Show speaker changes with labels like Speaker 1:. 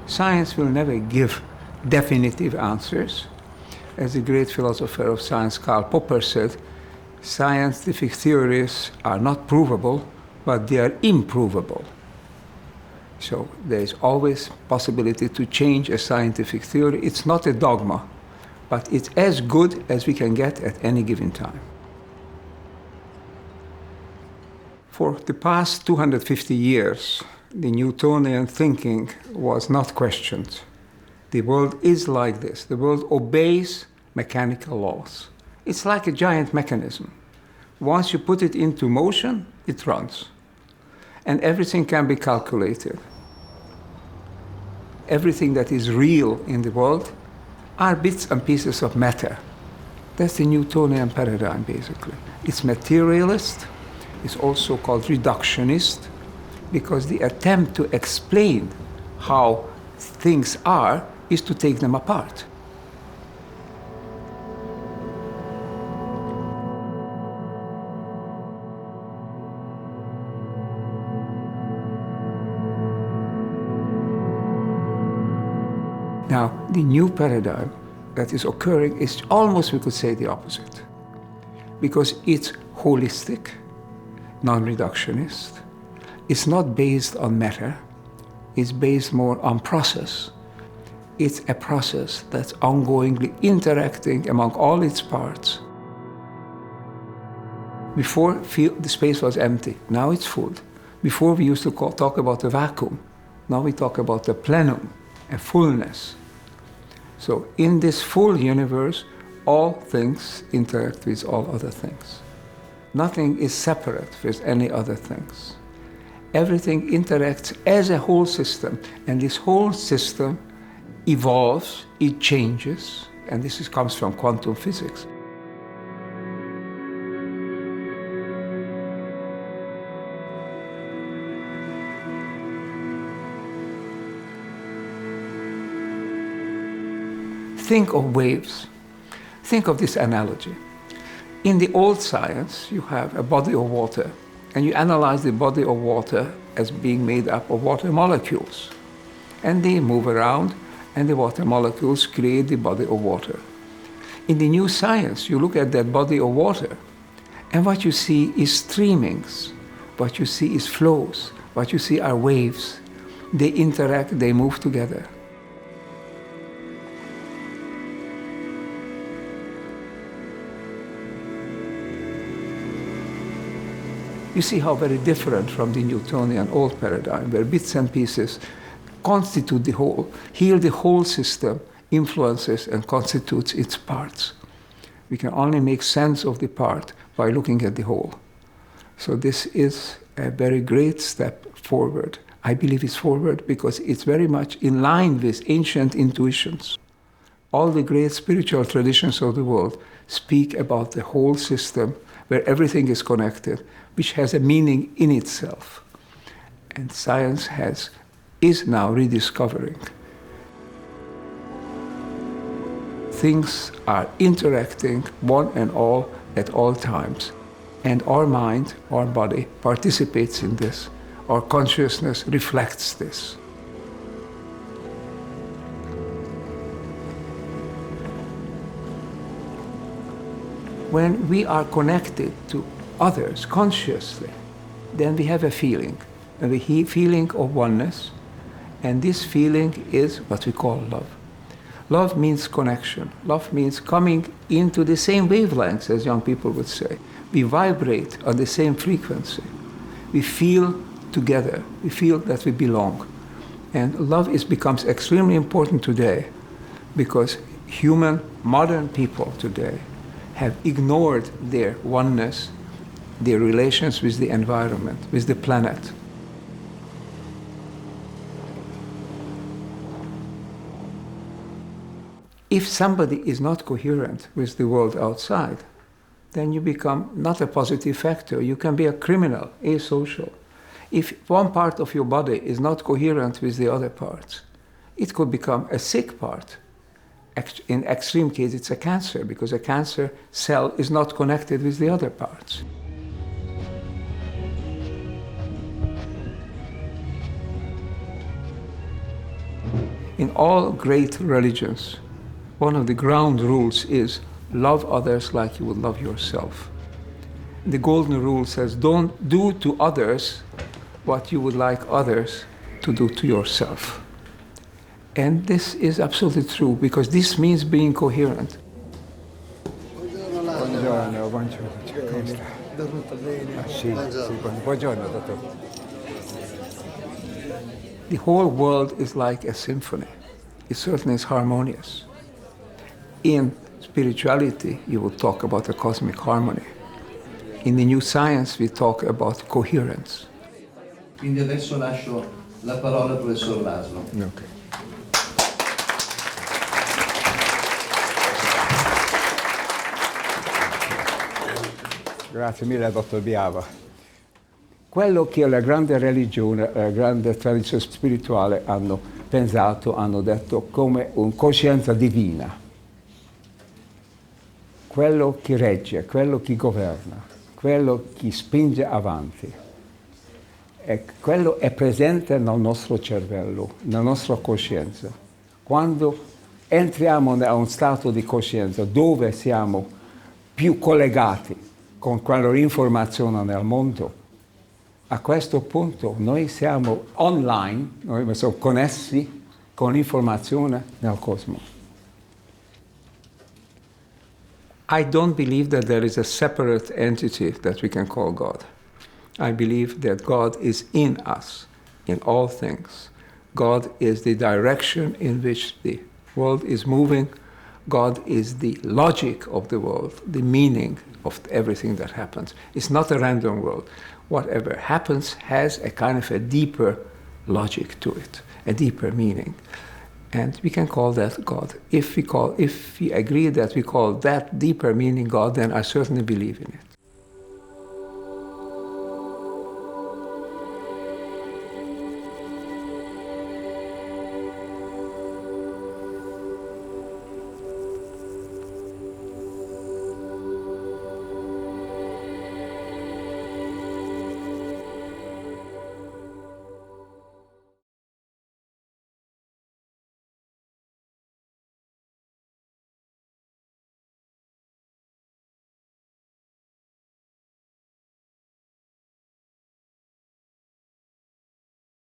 Speaker 1: Science will never give definitive answers. As the great philosopher of science Karl Popper said, scientific theories are not provable, but they are improvable. So there is always possibility to change a scientific theory. It's not a dogma, but it's as good as we can get at any given time. For the past 250 years, the Newtonian thinking was not questioned. The world is like this. The world obeys mechanical laws. It's like a giant mechanism. Once you put it into motion, it runs. And everything can be calculated. Everything that is real in the world are bits and pieces of matter. That's the Newtonian paradigm, basically. It's materialist. It's also called reductionist, because the attempt to explain how things are is to take them apart. Now, the new paradigm that is occurring is almost, we could say, the opposite. Because it's holistic, non-reductionist. It's not based on matter. It's based more on process. It's a process that's ongoingly interacting among all its parts. Before, the space was empty. Now it's full. Before, we used to talk about a vacuum. Now we talk about a plenum, a fullness. So in this full universe, all things interact with all other things. Nothing is separate with any other things. Everything interacts as a whole system, and this whole system evolves, it changes, and this comes from quantum physics. Think of waves. Think of this analogy. In the old science, you have a body of water, and you analyze the body of water as being made up of water molecules. And they move around, and the water molecules create the body of water. In the new science, you look at that body of water, and what you see is streamings. What you see is flows. What you see are waves. They interact, they move together. You see how very different from the Newtonian old paradigm, where bits and pieces constitute the whole. Here the whole system influences and constitutes its parts. We can only make sense of the part by looking at the whole. So this is a very great step forward. I believe it's forward because it's very much in line with ancient intuitions. All the great spiritual traditions of the world speak about the whole system where everything is connected, which has a meaning in itself. And science is now rediscovering. Things are interacting, one and all, at all times. And our mind, our body, participates in this. Our consciousness reflects this. When we are connected to others consciously, then we have a feeling feeling of oneness, and this feeling is what we call love. Love means connection. Love means coming into the same wavelengths, as young people would say. We vibrate on the same frequency. We feel together. We feel that we belong. And love becomes extremely important today because modern people today have ignored their oneness, their relations with the environment, with the planet. If somebody is not coherent with the world outside, then you become not a positive factor. You can be a criminal, asocial. If one part of your body is not coherent with the other parts, it could become a sick part. In extreme case, it's a cancer, because a cancer cell is not connected with the other parts. In all great religions, one of the ground rules is love others like you would love yourself. The golden rule says, don't do to others what you would like others to do to yourself. And this is absolutely true, because this means being coherent.
Speaker 2: Buongiorno, buongiorno. Come sta?
Speaker 3: Dormito bene.
Speaker 2: Sì, buongiorno, dottor.
Speaker 1: The whole world is like a symphony. It certainly is harmonious. In spirituality, you will talk about a cosmic harmony. In the new science, we talk about coherence.
Speaker 4: Quindi adesso lascio la parola al professor Laszlo.
Speaker 2: Okay. Grazie mille, dottor Biava. Quello che la grande religione, la grande tradizione spirituale hanno pensato, hanno detto come una coscienza divina. Quello che regge, quello che governa, quello che spinge avanti. E quello è presente nel nostro cervello, nella nostra coscienza. Quando entriamo in un stato di coscienza dove siamo più collegati con quella informazione nel mondo, a questo punto noi siamo online, noi siamo connessi con l'informazione nel cosmo.
Speaker 1: I don't believe that there is a separate entity that we can call God. I believe that God is in us, in all things. God is the direction in which the world is moving. God is the logic of the world, the meaning of everything that happens. It's not a random world. Whatever happens has a kind of a deeper logic to it, a deeper meaning. And we can call that God. If we agree that we call that deeper meaning God, then I certainly believe in it.